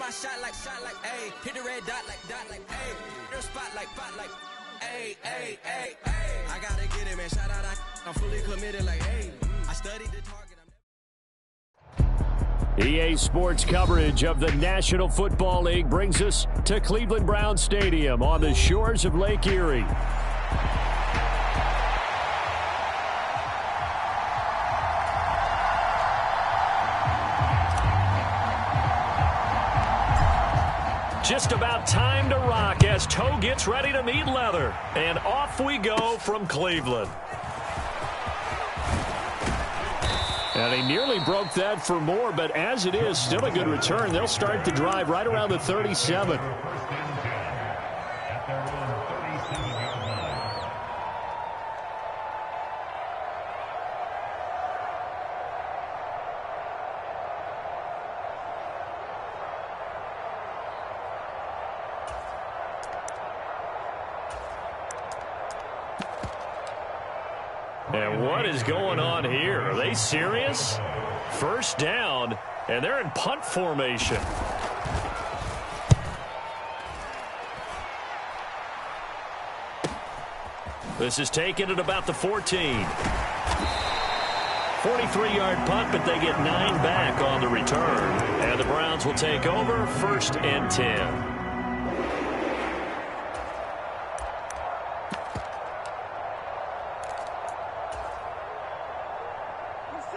my shot like, ayy. Hit the red dot like, ayy. Their spot like, ayy, ayy, ayy, ayy. I gotta get it, man. Shout out, I'm fully committed like, ayy. I studied the target. EA Sports coverage of the National Football League brings us to Cleveland Browns Stadium on the shores of Lake Erie. Just about time to rock as toe gets ready to meet leather. And off we go from Cleveland. And he nearly broke that for more, but as it is, still a good return. They'll start the drive right around the 37. And what is going on here? Are they serious? First down, and they're in punt formation. This is taken at about the 14. 43-yard punt, but they get 9 back on the return. And the Browns will take over, 1st and 10.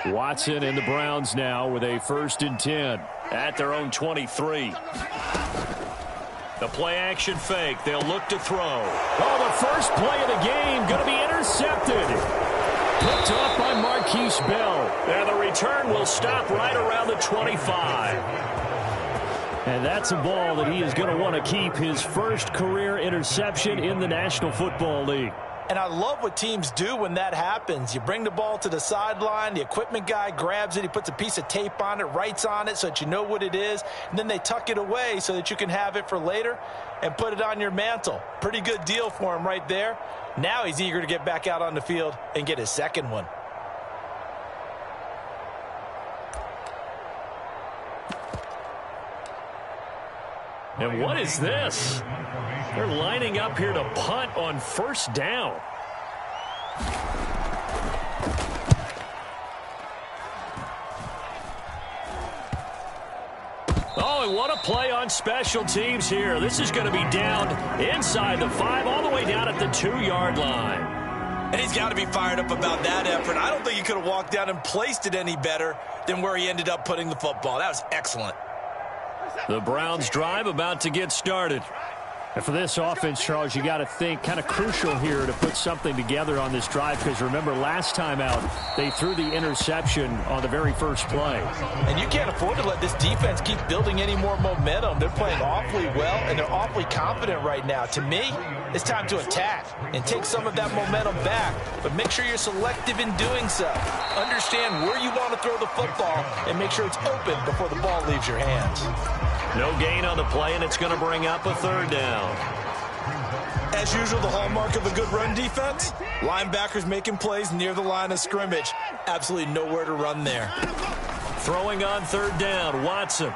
Watson and the Browns now with a 1st and 10 at their own 23. The play action fake. They'll look to throw. Oh, the first play of the game going to be intercepted. Picked off by Marquise Bell. And the return will stop right around the 25. And that's a ball that he is going to want to keep, his first career interception in the National Football League. And I love what teams do when that happens. You bring the ball to the sideline, the equipment guy grabs it, he puts a piece of tape on it, writes on it so that you know what it is, and then they tuck it away so that you can have it for later and put it on your mantle. Pretty good deal for him right there. Now he's eager to get back out on the field and get his second one. And what is this? They're lining up here to punt on 1st down. Oh, and what a play on special teams here. This is going to be down inside the 5, all the way down at the 2-yard line. And he's got to be fired up about that effort. I don't think he could have walked down and placed it any better than where he ended up putting the football. That was excellent. The Browns drive about to get started. And for this offense, Charles, you got to think kind of crucial here to put something together on this drive, because remember last time out they threw the interception on the very first play. And you can't afford to let this defense keep building any more momentum. They're playing awfully well, and they're awfully confident right now. To me, it's time to attack and take some of that momentum back, but make sure you're selective in doing so. Understand where you want to throw the football and make sure it's open before the ball leaves your hands. No gain on the play, and it's going to bring up a 3rd down. As usual, the hallmark of a good run defense, linebackers making plays near the line of scrimmage. Absolutely nowhere to run there. Throwing on 3rd down, Watson.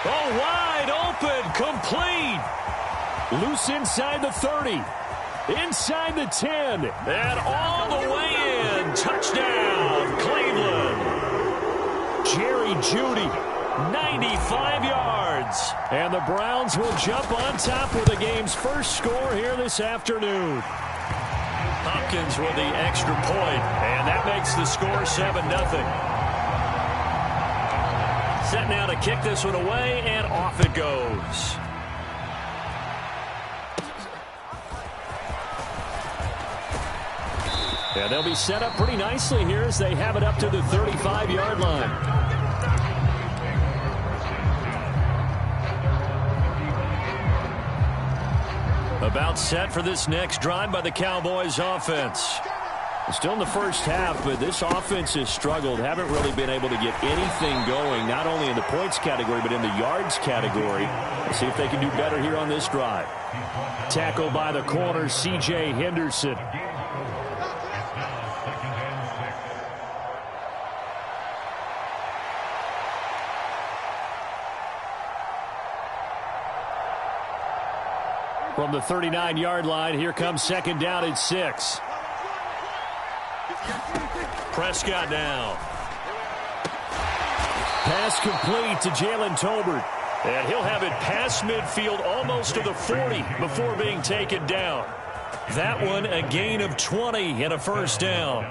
Oh, wide open, complete. Loose inside the 30, inside the 10, and all the way in. Touchdown, Cleveland. Jerry Jeudy. 95 yards. And the Browns will jump on top with the game's first score here this afternoon. Hopkins with the extra point, and that makes the score 7-0. Set now to kick this one away, and off it goes. Yeah, they'll be set up pretty nicely here as they have it up to the 35-yard line. About set for this next drive by the Cowboys offense. Still in the first half, but this offense has struggled. Haven't really been able to get anything going, not only in the points category, but in the yards category. Let's see if they can do better here on this drive. Tackle by the corner, C.J. Henderson. From the 39-yard line, here comes second down and 6. Prescott now. Pass complete to Jalen Tolbert. And he'll have it past midfield almost to the 40 before being taken down. That one a gain of 20 and a first down.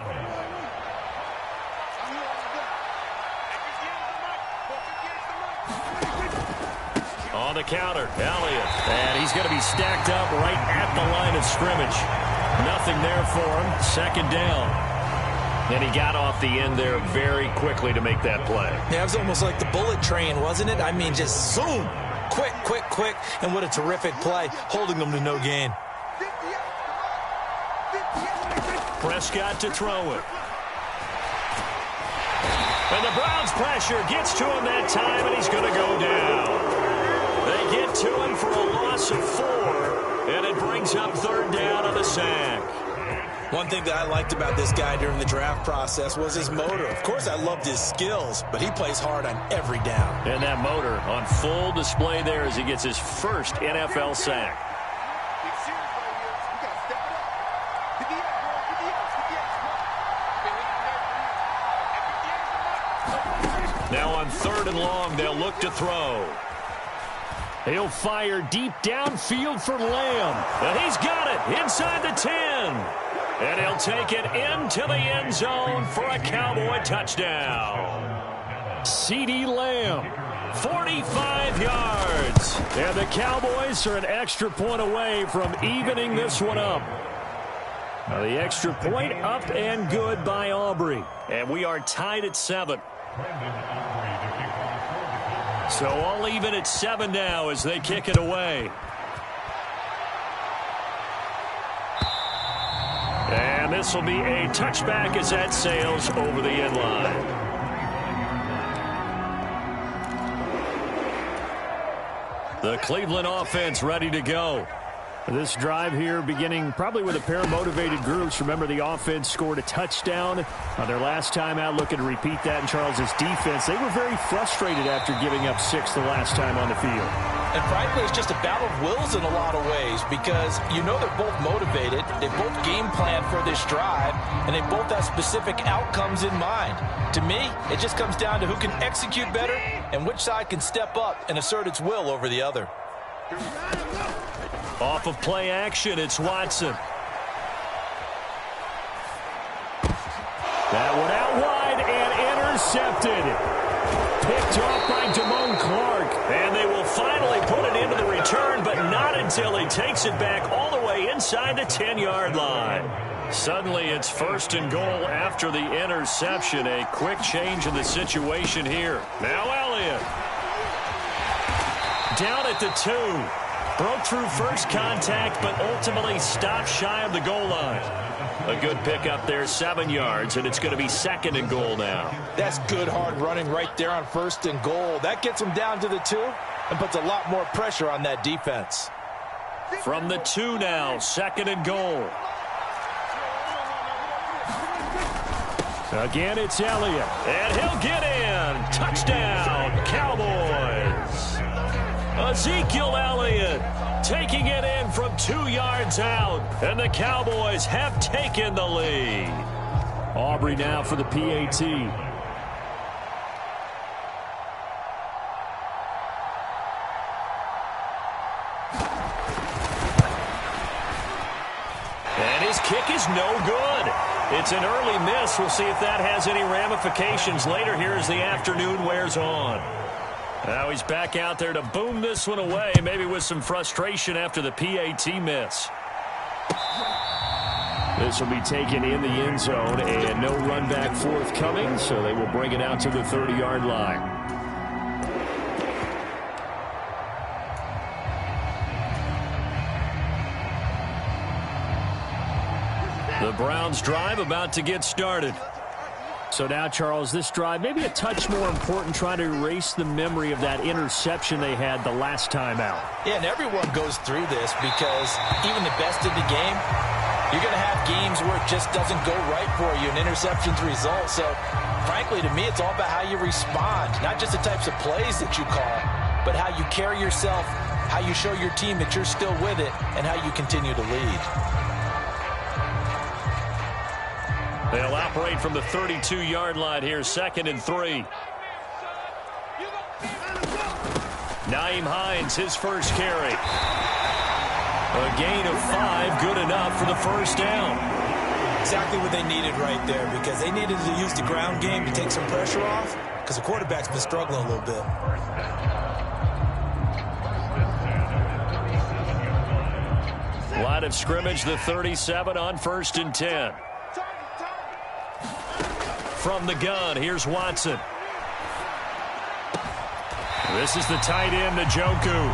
On the counter, Elliott. And he's going to be stacked up right at the line of scrimmage. Nothing there for him. Second down. And he got off the end there very quickly to make that play. Yeah, it was almost like the bullet train, wasn't it? I mean, just zoom. Quick, quick, quick. And what a terrific play, holding them to no gain. Prescott to throw it. And the Browns pressure gets to him that time, and he's going to go down. They get to him for a loss of 4, and it brings up third down on the sack. One thing that I liked about this guy during the draft process was his motor. Of course, I loved his skills, but he plays hard on every down. And that motor on full display there as he gets his first NFL sack. Now on third and long, they'll look to throw. He'll fire deep downfield for Lamb. And he's got it inside the 10. And he'll take it into the end zone for a Cowboy touchdown. CeeDee Lamb, 45 yards. And the Cowboys are an extra point away from evening this one up. Now the extra point up and good by Aubrey. And we are tied at 7. So all even at 7 now as they kick it away. And this will be a touchback as that sails over the end line. The Cleveland offense ready to go. This drive here beginning probably with a pair of motivated groups. Remember, the offense scored a touchdown on their last time out, looking to repeat that in Charles's defense. They were very frustrated after giving up 6 the last time on the field. And frankly, it's just a battle of wills in a lot of ways because you know they're both motivated, they both game plan for this drive, and they both have specific outcomes in mind. To me, it just comes down to who can execute better and which side can step up and assert its will over the other. Off of play action, it's Watson. That one out wide and intercepted. Picked off by Damone Clark. And they will finally put it into the return, but not until he takes it back all the way inside the 10-yard line. Suddenly it's first and goal after the interception. A quick change in the situation here. Now Elliott. Down at the 2. Broke through first contact, but ultimately stopped shy of the goal line. A good pickup there, 7 yards, and it's going to be second and goal now. That's good hard running right there on first and goal. That gets them down to the 2 and puts a lot more pressure on that defense. From the 2 now, second and goal. Again, it's Elliott, and he'll get in. Touchdown, Cowboys. Ezekiel Elliott taking it in from 2 yards out, and the Cowboys have taken the lead. Aubrey now for the PAT. And his kick is no good. It's an early miss. We'll see if that has any ramifications later here as the afternoon wears on. Now he's back out there to boom this one away, maybe with some frustration after the PAT miss. This will be taken in the end zone, and no run back forthcoming, so they will bring it out to the 30-yard line. The Browns drive about to get started. So now, Charles, this drive maybe a touch more important, trying to erase the memory of that interception they had the last time out. Yeah, and everyone goes through this because even the best in the game, you're going to have games where it just doesn't go right for you, and interceptions result. So, frankly, to me, it's all about how you respond, not just the types of plays that you call, but how you carry yourself, how you show your team that you're still with it, and how you continue to lead. They'll operate from the 32-yard line here, 2nd and 3. Nyheim Hines, his first carry. A gain of 5, good enough for the first down. Exactly what they needed right there, because they needed to use the ground game to take some pressure off, because the quarterback's been struggling a little bit. Line of scrimmage, the 37 on 1st and 10. From the gun, here's Watson. This is the tight end, Njoku.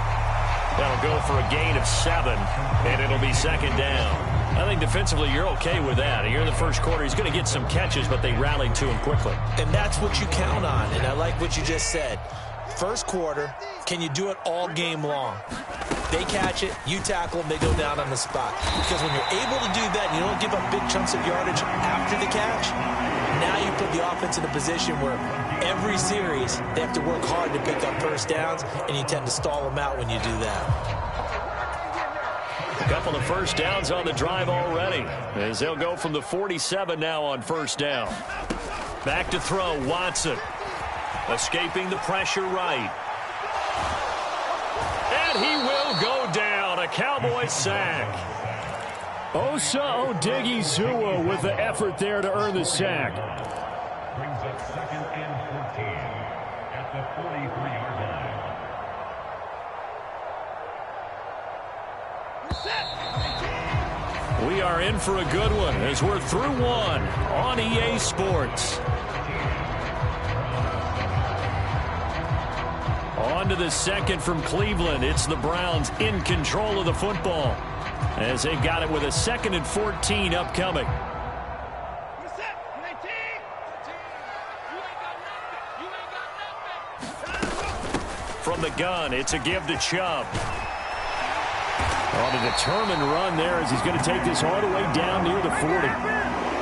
That'll go for a gain of 7, and it'll be 2nd down. I think defensively you're okay with that. Here in the first quarter, he's going to get some catches, but they rallied to him quickly. And that's what you count on, and I like what you just said. First quarter, can you do it all game long? They catch it, you tackle them, they go down on the spot. Because when you're able to do that and you don't give up big chunks of yardage after the catch, now you put the offense in a position where every series they have to work hard to pick up first downs, and you tend to stall them out when you do that. A couple of first downs on the drive already, as they'll go from the 47 now on 1st down. Back to throw, Watson. Escaping the pressure right. And he will go down. A Cowboy sack. Osa Odighizuwa with the effort there to earn the sack. Brings up 2nd and 14 at the 43-yard line. We are in for a good one as we're through one on EA Sports. On to the 2nd from Cleveland. It's the Browns in control of the football, as they've got it with a 2nd and 14 upcoming. From the gun, it's a give to Chubb. On a determined run there as he's going to take this all the way down near the 40.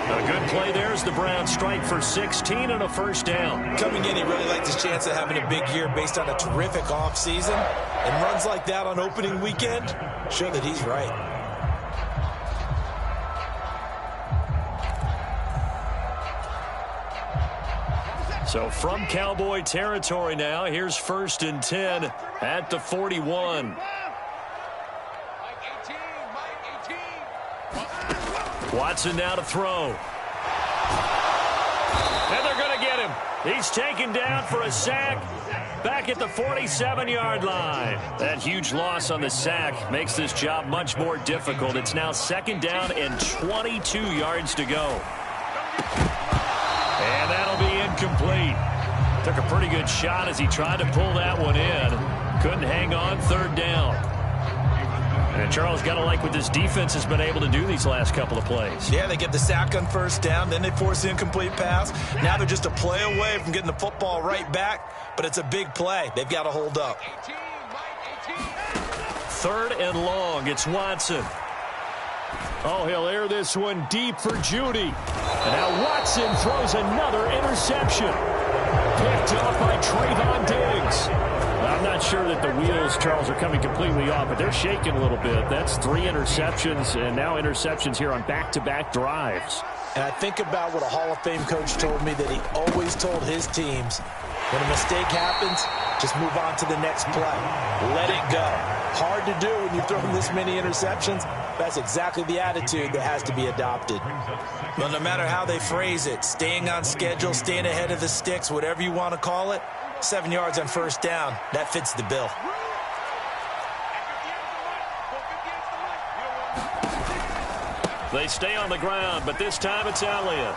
A good play there as the Browns strike for 16 and a first down. Coming in, he really liked his chance of having a big year based on a terrific offseason. And runs like that on opening weekend show that he's right. So from Cowboy territory now, here's 1st and 10 at the 41. Watson now to throw. And they're going to get him. He's taken down for a sack back at the 47-yard line. That huge loss on the sack makes this job much more difficult. It's now 2nd down and 22 yards to go. And that'll be incomplete. Took a pretty good shot as he tried to pull that one in. Couldn't hang on, 3rd down. And Charles, got to like what this defense has been able to do these last couple of plays. Yeah, they get the sack on 1st down, then they force the incomplete pass. Now they're just a play away from getting the football right back, but it's a big play. They've got to hold up. 3rd and long, it's Watson. Oh, he'll air this one deep for Judy. And now Watson throws another interception. Picked off by Trayvon Diggs. I'm not sure that the wheels, Charles, are coming completely off, but they're shaking a little bit. That's 3 interceptions, and now interceptions here on back-to-back drives. And I think about what a Hall of Fame coach told me that he always told his teams, when a mistake happens, just move on to the next play. Let it go. Hard to do when you're throwing this many interceptions. That's exactly the attitude that has to be adopted. But no matter how they phrase it, staying on schedule, staying ahead of the sticks, whatever you want to call it, 7 yards on 1st down, that fits the bill. They stay on the ground, but this time it's Elliott.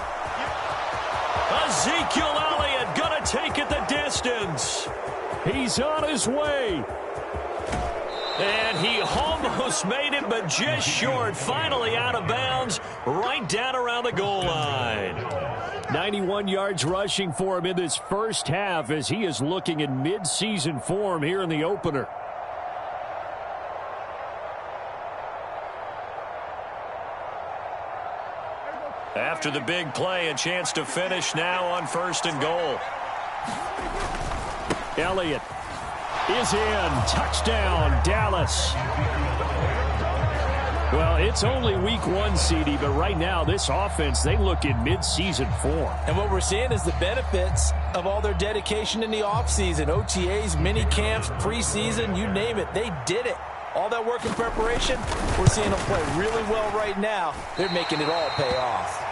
Ezekiel Elliott going to take it the distance. He's on his way. And he almost made it, but just short. Finally out of bounds, right down around the goal line. 91 yards rushing for him in this first half as he is looking in mid-season form here in the opener. After the big play, a chance to finish now on 1st and goal. Elliott is in. Touchdown, Dallas. Well, it's only week 1, CD, but right now this offense, they look in mid-season form. And what we're seeing is the benefits of all their dedication in the offseason. OTAs, mini camps, preseason, you name it, they did it. All that work in preparation, we're seeing them play really well right now. They're making it all pay off.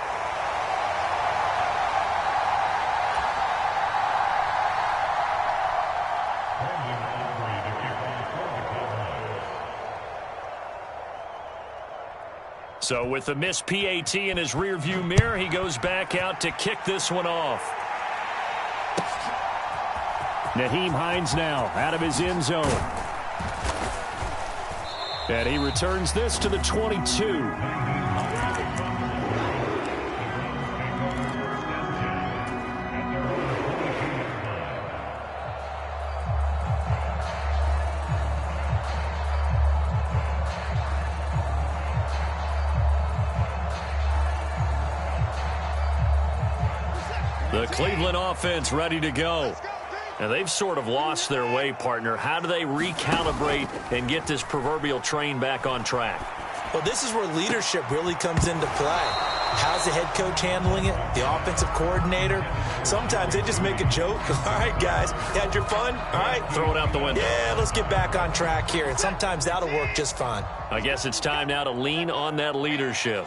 So with the missed PAT in his rearview mirror, he goes back out to kick this one off. Nyheim Hines now out of his end zone. And he returns this to the 22. The Cleveland offense ready to go. And they've sort of lost their way, partner. How do they recalibrate and get this proverbial train back on track? Well, this is where leadership really comes into play. How's the head coach handling it? The offensive coordinator? Sometimes they just make a joke. All right, guys, you had your fun? All right. Throw it out the window. Yeah, let's get back on track here. And sometimes that'll work just fine. I guess it's time now to lean on that leadership.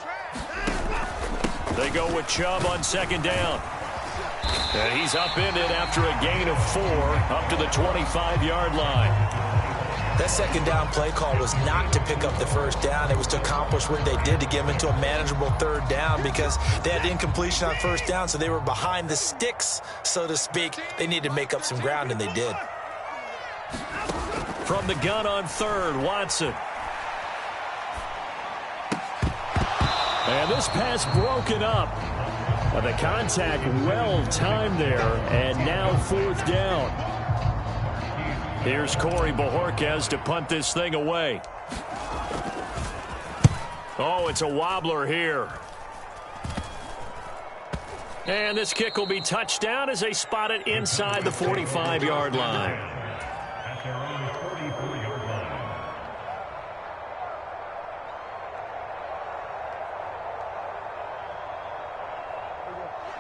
They go with Chubb on second down. And he's upended after a gain of 4 up to the 25-yard line. That second down play call was not to pick up the first down. It was to accomplish what they did to get them into a manageable third down because they had incompletion on first down, so they were behind the sticks, so to speak. They needed to make up some ground, and they did. From the gun on third, Watson. And this pass broken up. The contact well timed there, and now fourth down. Here's Corey Bojorquez to punt this thing away. Oh, it's a wobbler here. And this kick will be touchdown as they spot it inside the 45-yard line. At their own 44-yard line.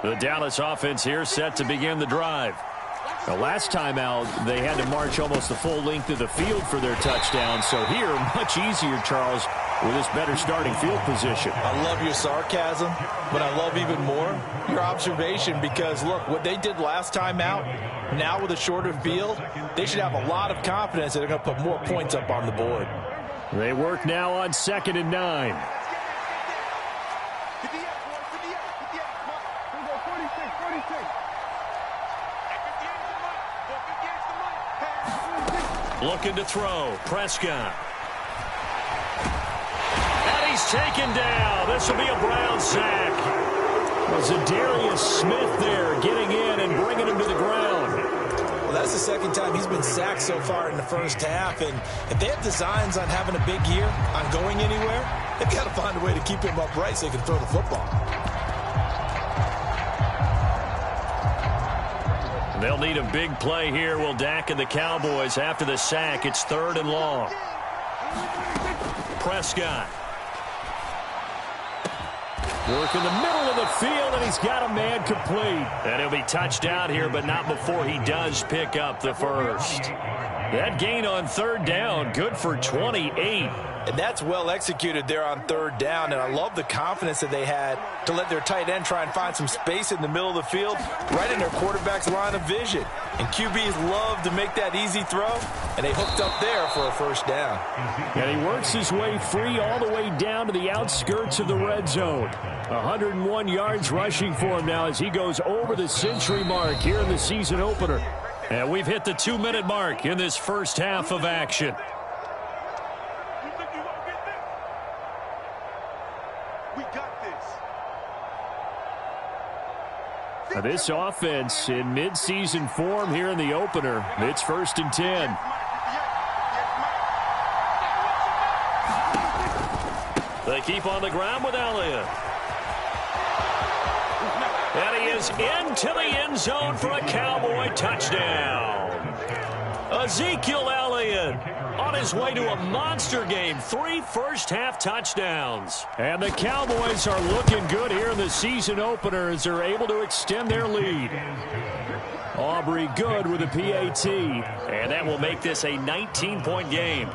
The Dallas offense here set to begin the drive. Now, last time out, they had to march almost the full length of the field for their touchdown. So here, much easier, Charles, with this better starting field position. I love your sarcasm, but I love even more your observation because, look, what they did last time out, now with a shorter field, they should have a lot of confidence that they're going to put more points up on the board. They work now on 2nd and 9. Looking to throw. Prescott. And he's taken down. This will be a Brown sack. Zadarius Smith there getting in and bringing him to the ground. Well, that's the second time he's been sacked so far in the first half. And if they have designs on having a big year, on going anywhere, they've got to find a way to keep him upright so he can throw the football. They'll need a big play here, will Dak and the Cowboys after the sack. It's 3rd and long. Prescott. Work in the middle of the field, and he's got a man complete. And he'll be touched out here, but not before he does pick up the first. That gain on 3rd down, good for 28. And that's well executed there on 3rd down, and I love the confidence that they had to let their tight end try and find some space in the middle of the field, right in their quarterback's line of vision. And QBs love to make that easy throw, and they hooked up there for a first down. And he works his way free all the way down to the outskirts of the red zone. 101 yards rushing for him now as he goes over the century mark here in the season opener. And we've hit the 2-minute mark in this first half of action. Now this offense in midseason form here in the opener. It's 1st and 10. They keep on the ground with Elliott. And he is into the end zone for a Cowboy touchdown. Ezekiel Elliott on his way to a monster game. 3 first-half touchdowns. And the Cowboys are looking good here in the season opener as they're able to extend their lead. Aubrey good with a PAT. And that will make this a 19-point game.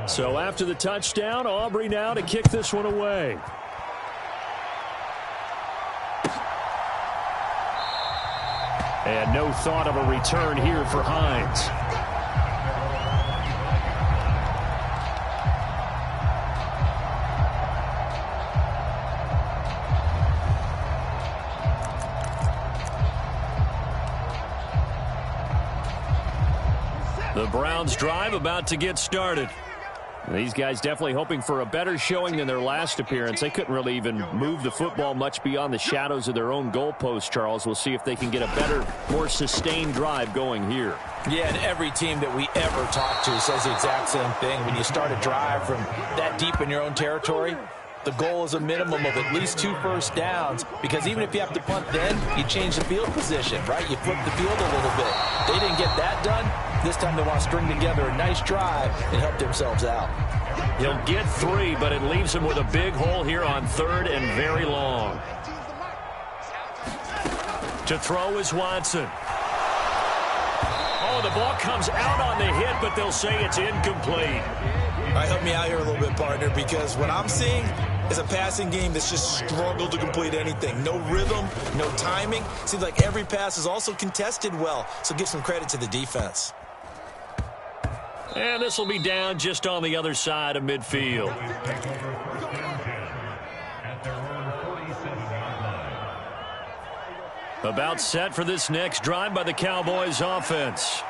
So after the touchdown, Aubrey now to kick this one away. And no thought of a return here for Hines. The Browns drive about to get started. These guys definitely hoping for a better showing than their last appearance. They couldn't really even move the football much beyond the shadows of their own goalpost, Charles. We'll see if they can get a better, more sustained drive going here. Yeah, and every team that we ever talk to says the exact same thing. When you start a drive from that deep in your own territory, the goal is a minimum of at least 2 first downs, because even if you have to punt then, you change the field position, right? You flip the field a little bit. They didn't get that done. This time they want to string together a nice drive and help themselves out. He'll get 3, but it leaves him with a big hole here on 3rd and very long. To throw is Watson. Oh, the ball comes out on the hit, but they'll say it's incomplete. All right, help me out here a little bit, partner, because what I'm seeing is a passing game that's just struggled to complete anything. No rhythm, no timing. Seems like every pass is also contested well, so give some credit to the defense. And this will be down just on the other side of midfield. About set for this next drive by the Cowboys offense.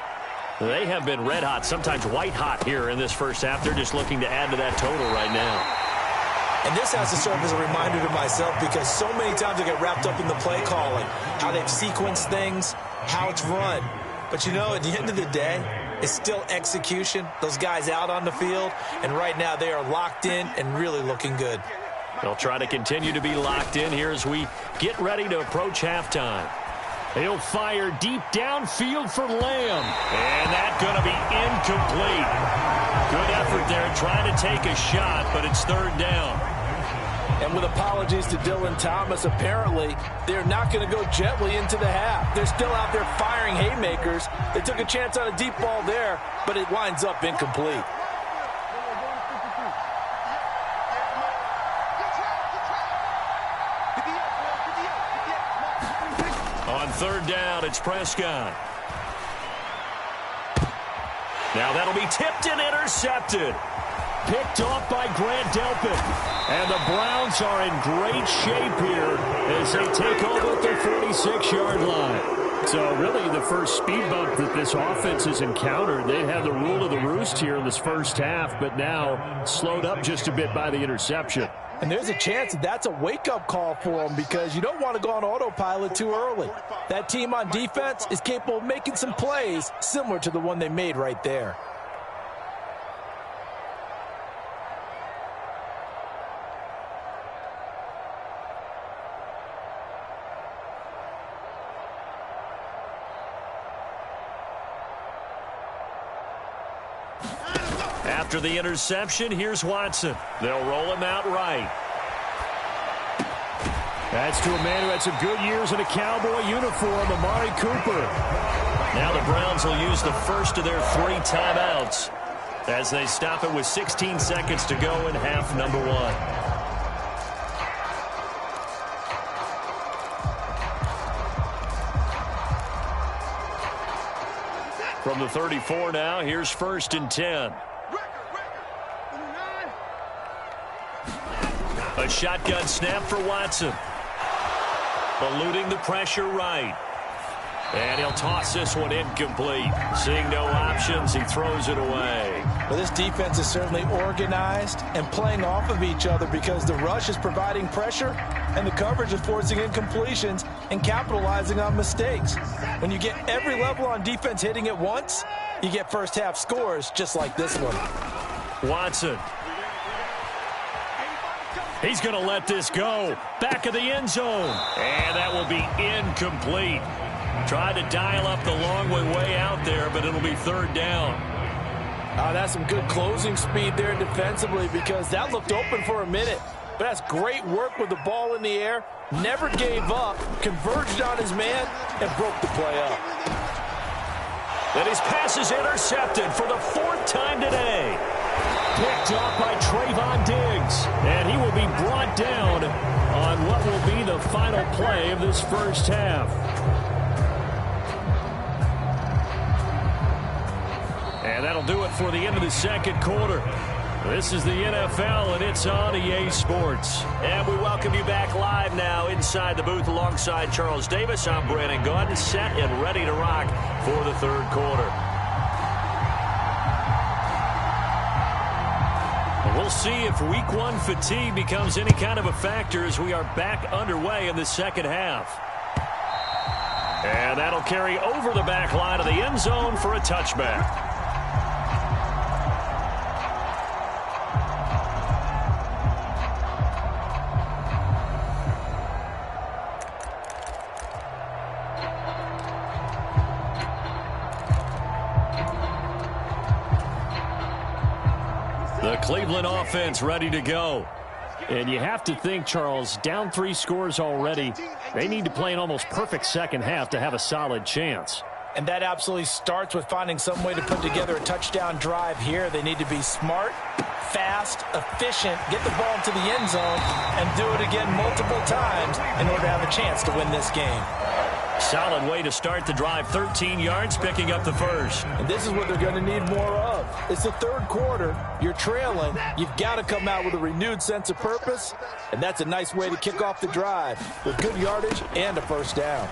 They have been red hot, sometimes white hot here in this first half. They're just looking to add to that total right now. And this has to serve as a reminder to myself, because so many times I get wrapped up in the play calling, how they've sequenced things, how it's run. But, you know, at the end of the day, it's still execution. Those guys out on the field, and right now they are locked in and really looking good. They'll try to continue to be locked in here as we get ready to approach halftime. He'll fire deep downfield for Lamb. And that's going to be incomplete. Good effort there trying to take a shot, but it's 3rd down. And with apologies to Dylan Thomas, apparently they're not going to go gently into the half. They're still out there firing haymakers. They took a chance on a deep ball there, but it winds up incomplete. On 3rd down, it's Prescott. Now that'll be tipped and intercepted. Picked off by Grant Delpit. And the Browns are in great shape here as they take over at their 46-yard line. So really the first speed bump that this offense has encountered. They had the rule of the roost here in this first half, but now slowed up just a bit by the interception. And there's a chance that that's a wake-up call for them, because you don't want to go on autopilot too early. That team on defense is capable of making some plays similar to the one they made right there. After the interception, here's Watson. They'll roll him out right. That's to a man who had some good years in a Cowboy uniform, Amari Cooper. Now the Browns will use the first of their 3 timeouts as they stop it with 16 seconds to go in half number 1. From the 34 now, here's 1st and 10. A shotgun snap for Watson. Eluding the pressure right. And he'll toss this one incomplete. Seeing no options, he throws it away. Well, this defense is certainly organized and playing off of each other because the rush is providing pressure and the coverage is forcing incompletions and capitalizing on mistakes. When you get every level on defense hitting at once, you get first half scores just like this one. Watson. He's going to let this go. Back of the end zone. And that will be incomplete. Tried to dial up the long way out there, but it'll be third down. That's some good closing speed there defensively because that looked open for a minute. But that's great work with the ball in the air. Never gave up, converged on his man, and broke the play up. And his pass is intercepted for the fourth time today. Picked off by Trayvon Diggs. And he will be brought down on what will be the final play of this first half. And that'll do it for the end of the second quarter. This is the NFL, and it's on EA Sports. And we welcome you back live now inside the booth alongside Charles Davis. I'm Brandon Gaudin, set and ready to rock for the third quarter. We'll see if week one fatigue becomes any kind of a factor as we are back underway in the second half. And that'll carry over the back line of the end zone for a touchback. The Cleveland offense ready to go. And you have to think, Charles, down 3 scores already. They need to play an almost perfect second half to have a solid chance. And that absolutely starts with finding some way to put together a touchdown drive here. They need to be smart, fast, efficient, get the ball into the end zone, and do it again multiple times in order to have a chance to win this game. Solid way to start the drive. 13 yards, picking up the first. And this is what they're going to need more of. It's the third quarter. You're trailing. You've got to come out with a renewed sense of purpose, and that's a nice way to kick off the drive with good yardage and a first down.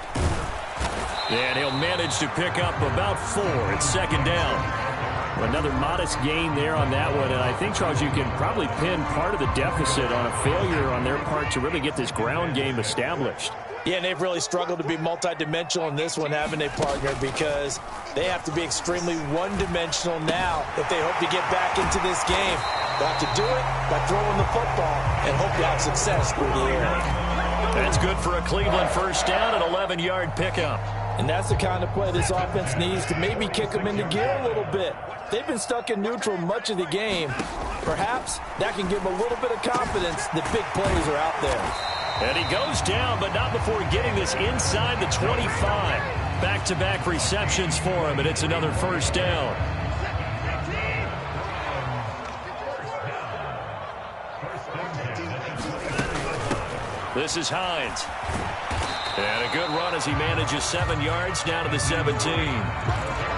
And he'll manage to pick up about 4 at second down. Another modest gain there on that one, and I think, Charles, you can probably pin part of the deficit on a failure on their part to really get this ground game established. Yeah, and they've really struggled to be multidimensional in this one, haven't they, partner? Because they have to be extremely one-dimensional now if they hope to get back into this game. They'll have to do it by throwing the football and hope to have success through the air. That's good for a Cleveland first down, an 11-yard pickup. And that's the kind of play this offense needs to maybe kick them into gear a little bit. They've been stuck in neutral much of the game. Perhaps that can give them a little bit of confidence that big plays are out there. And he goes down, but not before getting this inside the 25. Back-to-back receptions for him, and it's another first down. This is Hines. And a good run as he manages 7 yards down to the 17.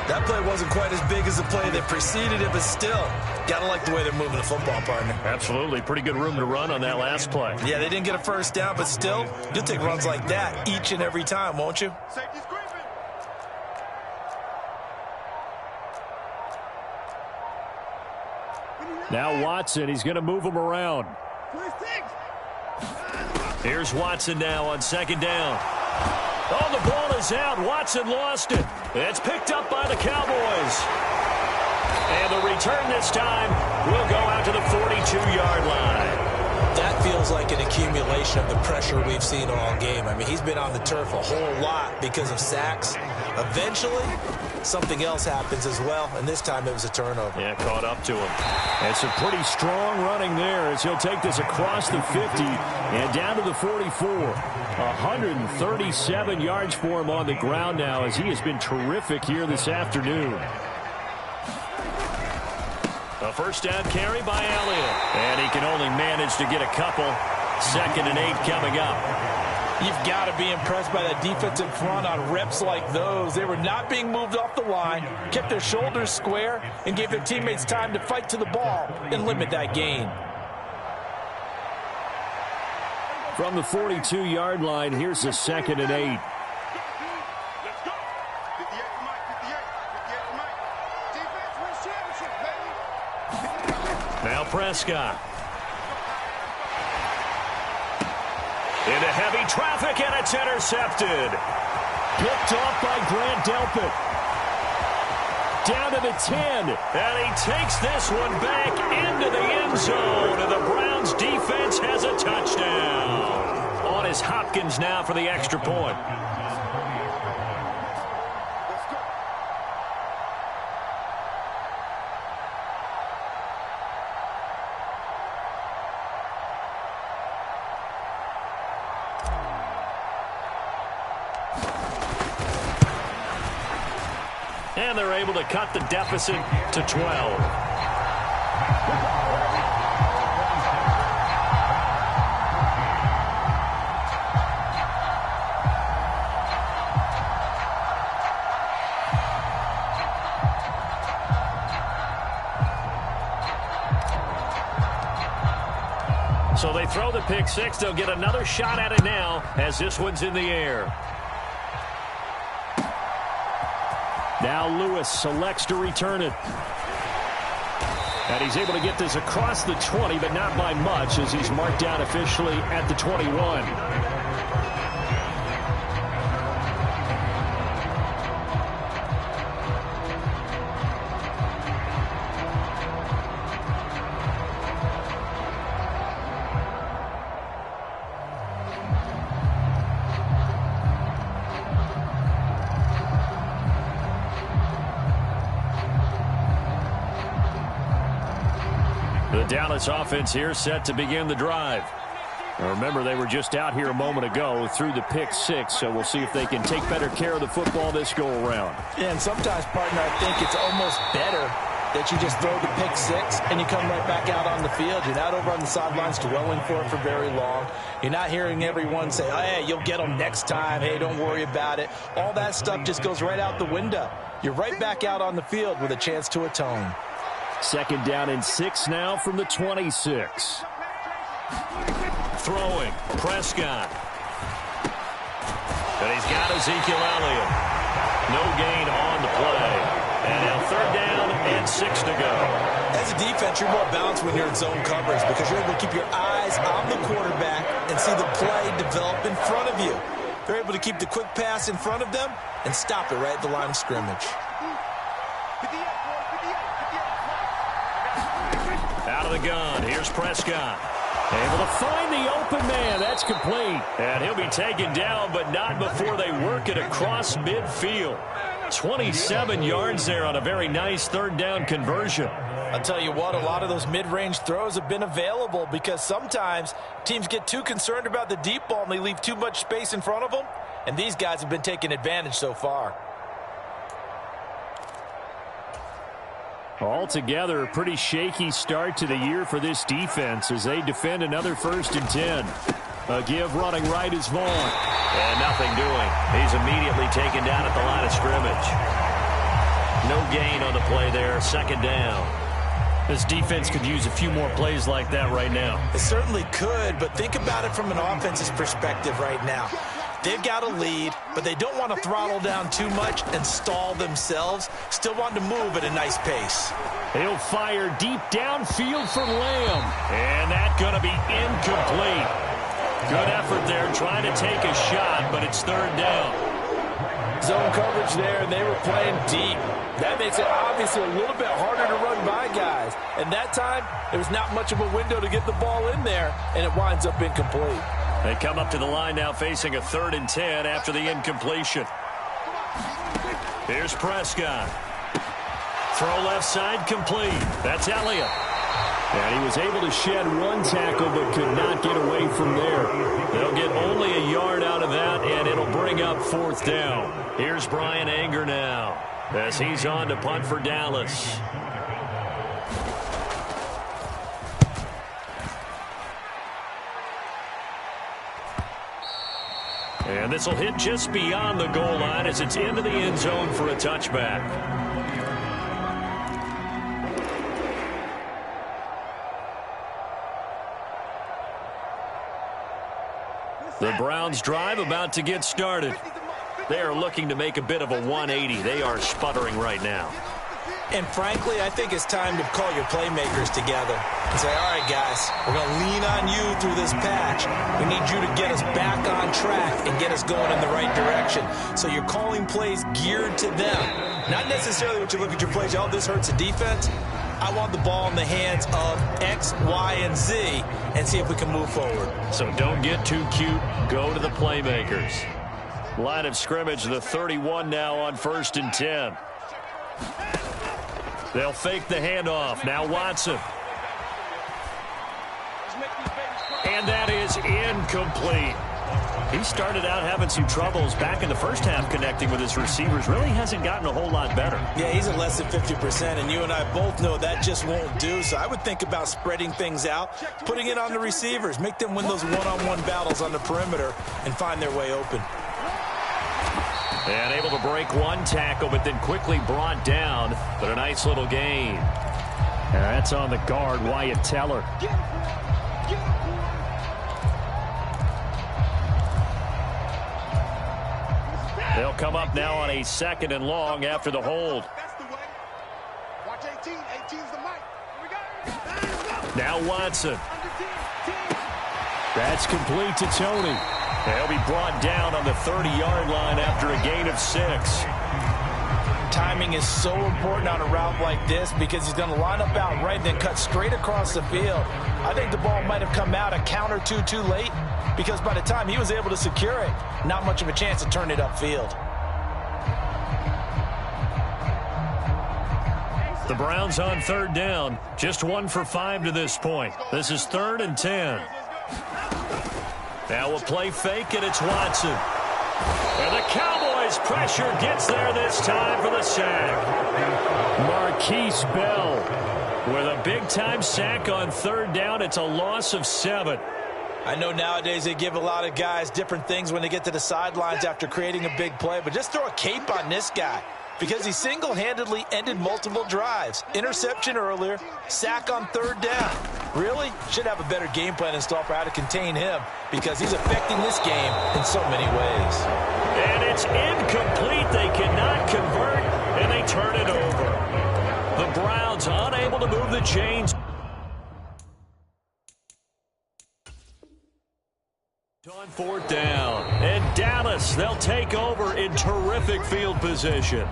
That play wasn't quite as big as the play that preceded it, but still, gotta like the way they're moving the football, partner. Absolutely. Pretty good room to run on that last play. Yeah, they didn't get a first down, but still, you'll take runs like that each and every time, won't you? Now Watson, he's going to move him around. Here's Watson now on second down. Oh, the ball is out. Watson lost it. It's picked up by the Cowboys. And the return this time will go out to the 42-yard line. That feels like an accumulation of the pressure we've seen all game. I mean, he's been on the turf a whole lot because of sacks. Eventually, something else happens as well, and this time it was a turnover. Yeah, caught up to him. And some pretty strong running there as he'll take this across the 50 and down to the 44. 137 yards for him on the ground now as he has been terrific here this afternoon. A first down carry by Elliott. And he can only manage to get a couple. 2nd and 8 coming up. You've got to be impressed by that defensive front on reps like those. They were not being moved off the line, kept their shoulders square, and gave their teammates time to fight to the ball and limit that gain. From the 42-yard line, here's the 2nd and 8. Now Prescott. Into heavy traffic, and it's intercepted. Picked off by Grant Delpit. Down to the 10, and he takes this one back into the end zone, and the Browns defense has a touchdown. On is Hopkins now for the extra point. And they're able to cut the deficit to 12. So they throw the pick six. They'll get another shot at it now as this one's in the air. Now Lewis selects to return it. And he's able to get this across the 20, but not by much as he's marked down officially at the 21. The Dallas offense here set to begin the drive. Now remember, they were just out here a moment ago through the pick six, so we'll see if they can take better care of the football this go-around. Yeah, and sometimes, partner, I think it's almost better that you just throw the pick six and you come right back out on the field. You're not over on the sidelines dwelling for it for very long. You're not hearing everyone say, oh, hey, you'll get them next time. Hey, don't worry about it. All that stuff just goes right out the window. You're right back out on the field with a chance to atone. Second down and 6 now from the 26. Throwing, Prescott. And he's got Ezekiel Elliott. No gain on the play. And now third down and 6 to go. As a defense, you're more balanced when you're in zone coverage because you're able to keep your eyes on the quarterback and see the play develop in front of you. They're able to keep the quick pass in front of them and stop it right at the line of scrimmage. Out of the gun, here's Prescott. Able to find the open man. That's complete. And he'll be taken down, but not before they work it across midfield. 27 yards there on a very nice third down conversion. I'll tell you what, a lot of those mid-range throws have been available because sometimes teams get too concerned about the deep ball and they leave too much space in front of them. And these guys have been taking advantage so far. Altogether, a pretty shaky start to the year for this defense as they defend another 1st and 10. A give running right is Vaughn. And nothing doing. He's immediately taken down at the line of scrimmage. No gain on the play there. Second down. This defense could use a few more plays like that right now. It certainly could, but think about it from an offense's perspective right now. They've got a lead, but they don't want to throttle down too much and stall themselves. Still want to move at a nice pace. He'll fire deep downfield for Lamb. And that's going to be incomplete. Good effort there trying to take a shot, but it's third down. Zone coverage there, and they were playing deep. That makes it obviously a little bit harder to run by guys. And that time, there was not much of a window to get the ball in there, and it winds up incomplete. They come up to the line now facing a 3rd and 10 after the incompletion. Here's Prescott. Throw left side complete. That's Elliott. And he was able to shed one tackle but could not get away from there. They'll get only a yard out of that, and it'll bring up 4th down. Here's Brian Anger now as he's on to punt for Dallas. And this will hit just beyond the goal line as it's into the end zone for a touchback. The Browns drive about to get started. They are looking to make a bit of a 180. They are sputtering right now. And frankly, I think it's time to call your playmakers together and say, all right, guys, we're going to lean on you through this patch. We need you to get us back on track and get us going in the right direction. So you're calling plays geared to them. Not necessarily what you look at your plays, oh, this hurts the defense. I want the ball in the hands of X, Y, and Z and see if we can move forward. So don't get too cute. Go to the playmakers. Line of scrimmage, the 31 now on 1st and 10. They'll fake the handoff. Now Watson. And that is incomplete. He started out having some troubles back in the first half connecting with his receivers. Really hasn't gotten a whole lot better. Yeah, he's at less than 50%, and you and I both know that just won't do. So I would think about spreading things out, putting it on the receivers, make them win those one-on-one battles on the perimeter and find their way open. And able to break one tackle, but then quickly brought down. But a nice little gain. And that's on the guard, Wyatt Teller. They'll come up now on a 2nd and long after the hold. Now Watson. That's complete to Tony. They'll be brought down on the 30-yard line after a gain of 6. Timing is so important on a route like this because he's going to line up out right and then cut straight across the field. I think the ball might have come out a count or two too late because by the time he was able to secure it, not much of a chance to turn it upfield. The Browns on 3rd down. Just 1 for 5 to this point. This is 3rd and 10. Now a play fake, and it's Watson. And the Cowboys' pressure gets there this time for the sack. Marquise Bell with a big-time sack on 3rd down. It's a loss of 7. I know nowadays they give a lot of guys different things when they get to the sidelines after creating a big play, but just throw a cape on this guy because he single-handedly ended multiple drives. Interception earlier, sack on 3rd down. Really? Should have a better game plan installed for how to contain him because he's affecting this game in so many ways. And it's incomplete. They cannot convert, and they turn it over. The Browns unable to move the chains. On 4th down. And Dallas, they'll take over in terrific field position.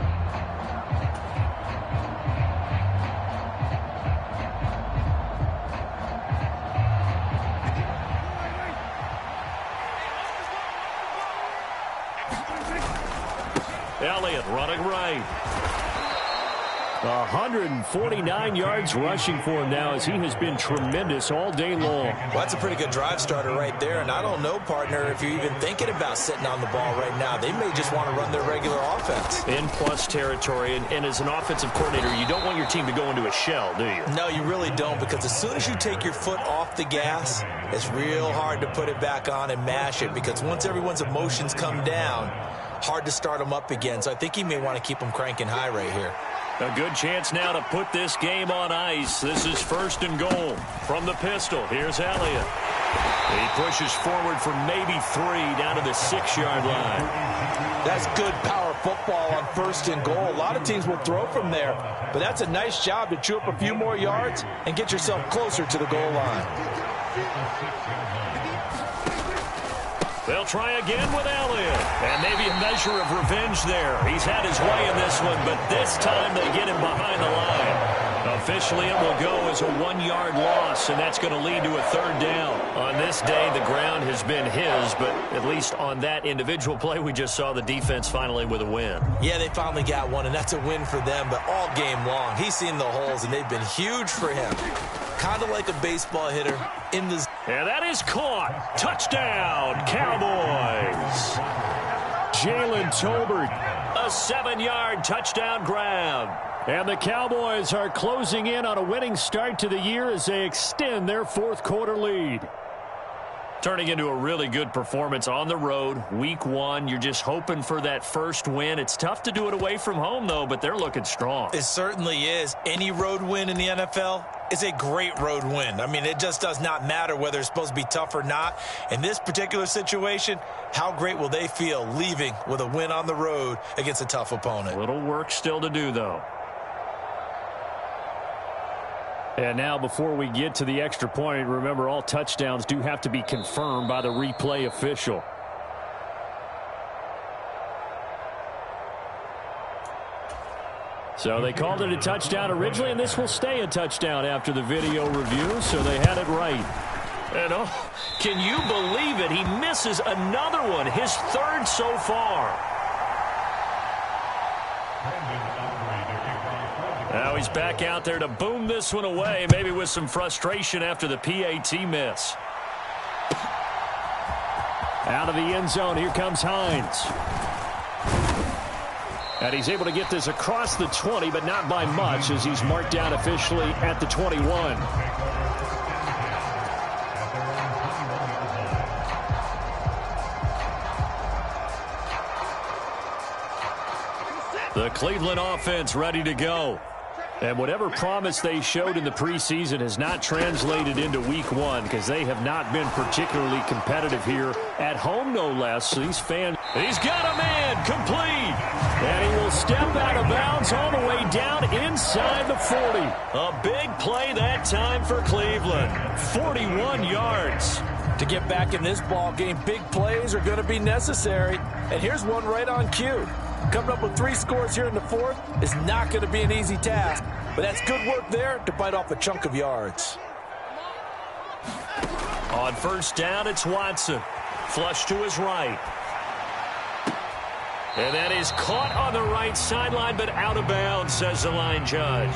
Elliott running right. 149 yards rushing for him now as he has been tremendous all day long. Well, that's a pretty good drive starter right there. And I don't know, partner, if you're even thinking about sitting on the ball right now. They may just want to run their regular offense. In plus territory. And as an offensive coordinator, you don't want your team to go into a shell, do you? No, you really don't, because as soon as you take your foot off the gas, it's real hard to put it back on and mash it, because once everyone's emotions come down, hard to start them up again. So I think he may want to keep them cranking high right here. A good chance now to put this game on ice. This is 1st and goal from the pistol. Here's Elliott. He pushes forward for maybe 3 down to the 6-yard line. That's good power football on 1st and goal. A lot of teams will throw from there, but that's a nice job to chew up a few more yards and get yourself closer to the goal line. They'll try again with Elliott. And maybe a measure of revenge there. He's had his way in this one, but this time they get him behind the line. Officially, it will go as a 1-yard loss, and that's going to lead to a 3rd down. On this day, the ground has been his, but at least on that individual play, we just saw the defense finally with a win. Yeah, they finally got one, and that's a win for them, but all game long, he's seen the holes, and they've been huge for him. Kind of like a baseball hitter in the... And that is caught. Touchdown, Cowboys. Jalen Tolbert, a 7-yard touchdown grab. And the Cowboys are closing in on a winning start to the year as they extend their 4th quarter lead. Turning into a really good performance on the road. Week 1, you're just hoping for that first win. It's tough to do it away from home, though, but they're looking strong. It certainly is. Any road win in the NFL is a great road win. I mean, it just does not matter whether it's supposed to be tough or not. In this particular situation, how great will they feel leaving with a win on the road against a tough opponent? Little work still to do, though. And now before we get to the extra point, remember all touchdowns do have to be confirmed by the replay official. So they called it a touchdown originally, and this will stay a touchdown after the video review, so they had it right. And oh, can you believe it? He misses another one, his third so far. Now he's back out there to boom this one away, maybe with some frustration after the PAT miss. Out of the end zone, here comes Hines. And he's able to get this across the 20, but not by much, as he's marked down officially at the 21. The Cleveland offense ready to go. And whatever promise they showed in the preseason has not translated into week one, because they have not been particularly competitive here at home, no less. So these fans, he's got a man complete. And he will step out of bounds all the way down inside the 40. A big play that time for Cleveland. 41 yards. To get back in this ball game, big plays are going to be necessary. And here's one right on cue. Coming up with 3 scores here in the fourth is not going to be an easy task, but that's good work there to bite off a chunk of yards. On first down, it's Watson. Flush to his right. And that is caught on the right sideline, but out of bounds, says the line judge.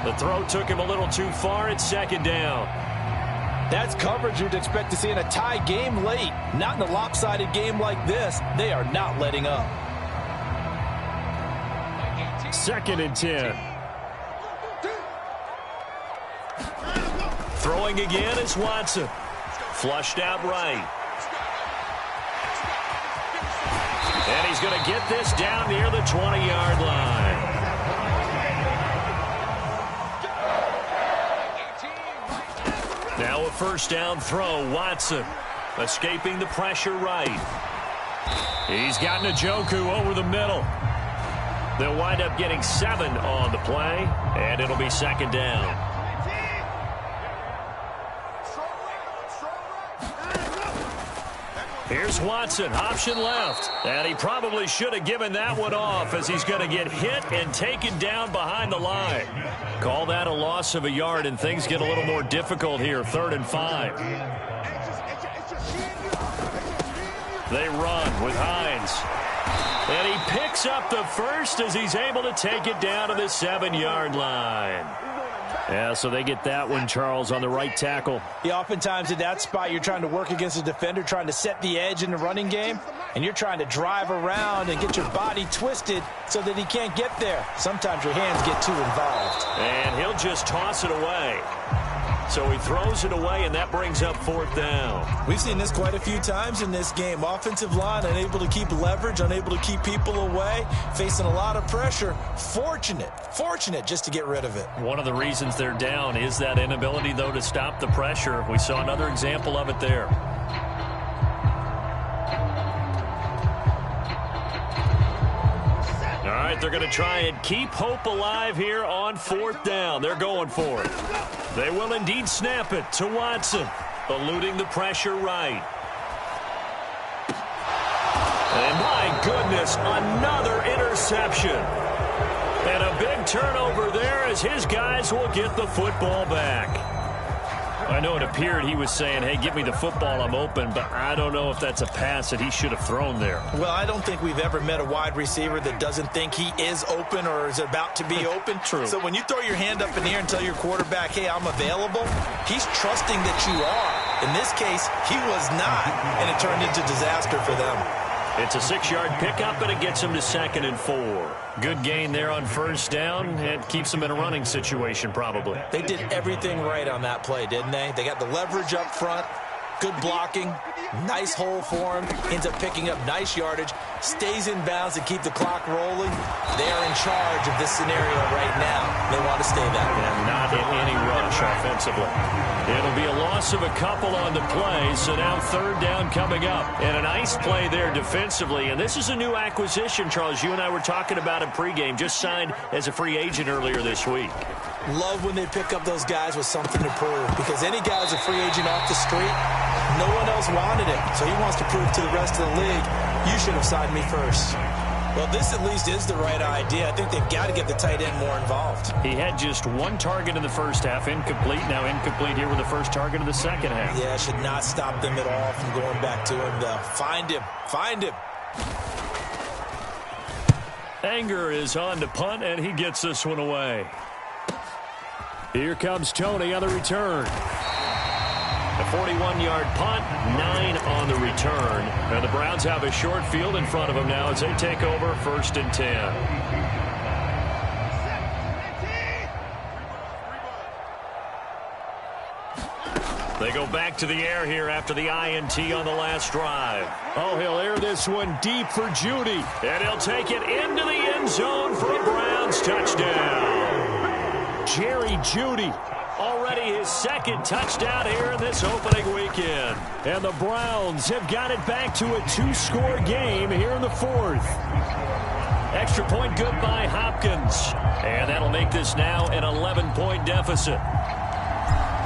The throw took him a little too far. It's second down. That's coverage you'd expect to see in a tie game late. Not in a lopsided game like this. They are not letting up. Second and 10. Throwing again is Watson. Flushed out right. And he's going to get this down near the 20-yard line. Now a first down throw. Watson escaping the pressure right. He's got Njoku over the middle. They'll wind up getting 7 on the play, and it'll be second down. Here's Watson, option left. And he probably should have given that one off, as he's going to get hit and taken down behind the line. Call that a loss of a yard, and things get a little more difficult here, 3rd and 5. They run with Hines. And he picks up the first as he's able to take it down to the 7-yard line. Yeah, so they get that one, Charles, on the right tackle. Yeah, oftentimes in that spot, you're trying to work against a defender, trying to set the edge in the running game, and you're trying to drive around and get your body twisted so that he can't get there. Sometimes your hands get too involved. And he'll just toss it away. So he throws it away, and that brings up 4th down. We've seen this quite a few times in this game. Offensive line unable to keep leverage, unable to keep people away, facing a lot of pressure. Fortunate just to get rid of it. One of the reasons they're down is that inability, though, to stop the pressure. We saw another example of it there. All right, they're going to try and keep hope alive here on 4th down. They're going for it. They will indeed snap it to Watson, eluding the pressure right. And my goodness, another interception. And a big turnover there as his guys will get the football back. I know it appeared he was saying, hey, give me the football, I'm open, but I don't know if that's a pass that he should have thrown there. Well, I don't think we've ever met a wide receiver that doesn't think he is open or is about to be open. True. So when you throw your hand up in the air and tell your quarterback, hey, I'm available, he's trusting that you are. In this case, he was not, and it turned into disaster for them. It's a 6-yard pickup, and it gets him to 2nd and 4. Good gain there on first down. It keeps them in a running situation, probably. They did everything right on that play, didn't they? They got the leverage up front. Good blocking, nice hole for him, ends up picking up nice yardage, stays in bounds to keep the clock rolling. They are in charge of this scenario right now. They want to stay that way. And not in any rush offensively. It'll be a loss of a couple on the play, so now third down coming up. And a nice play there defensively. And this is a new acquisition, Charles. You and I were talking about it pregame. Just signed as a free agent earlier this week. Love when they pick up those guys with something to prove, because any guy who's a free agent off the street, no one else wanted him. So he wants to prove to the rest of the league, you should have signed me first. Well, this at least is the right idea. I think they've got to get the tight end more involved. He had just one target in the first half, incomplete. Now incomplete here with the first target of the second half. Yeah, should not stop them at all from going back to him, though. Find him. Find him. Anger is on to punt, and he gets this one away. Here comes Tony on the return. A 41-yard punt, 9 on the return. And the Browns have a short field in front of them now as they take over 1st and 10. They go back to the air here after the INT on the last drive. Oh, he'll air this one deep for Judy. And he'll take it into the end zone for a Browns touchdown. Jerry Judy. Already his second touchdown here in this opening weekend. And the Browns have got it back to a 2-score game here in the 4th. Extra point good by Hopkins. And that'll make this now an 11-point deficit.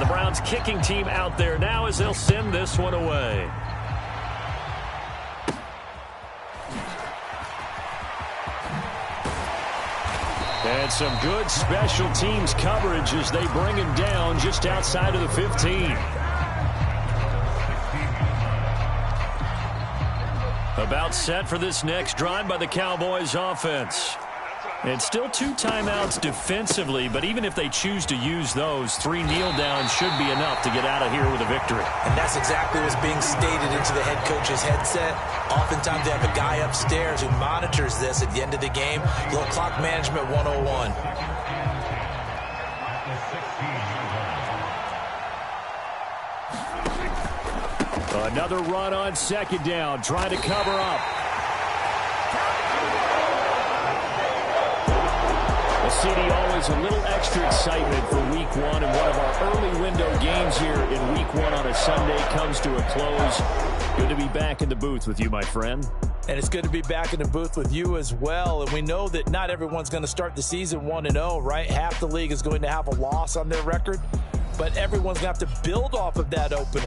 The Browns kicking team out there now as they'll send this one away. And some good special teams coverage as they bring him down just outside of the 15. About set for this next drive by the Cowboys offense. And still 2 timeouts defensively, but even if they choose to use those, 3 kneel downs should be enough to get out of here with a victory. And that's exactly what's being stated into the head coach's headset. Oftentimes they have a guy upstairs who monitors this at the end of the game. Little clock management 101. Another run on second down, trying to cover up. CD, always a little extra excitement for week 1, and one of our early window games here in week 1 on a Sunday comes to a close. Good to be back in the booth with you, my friend. And it's good to be back in the booth with you as well. And we know that not everyone's going to start the season 1-0, right? Half the league is going to have a loss on their record, but everyone's going to have to build off of that opener.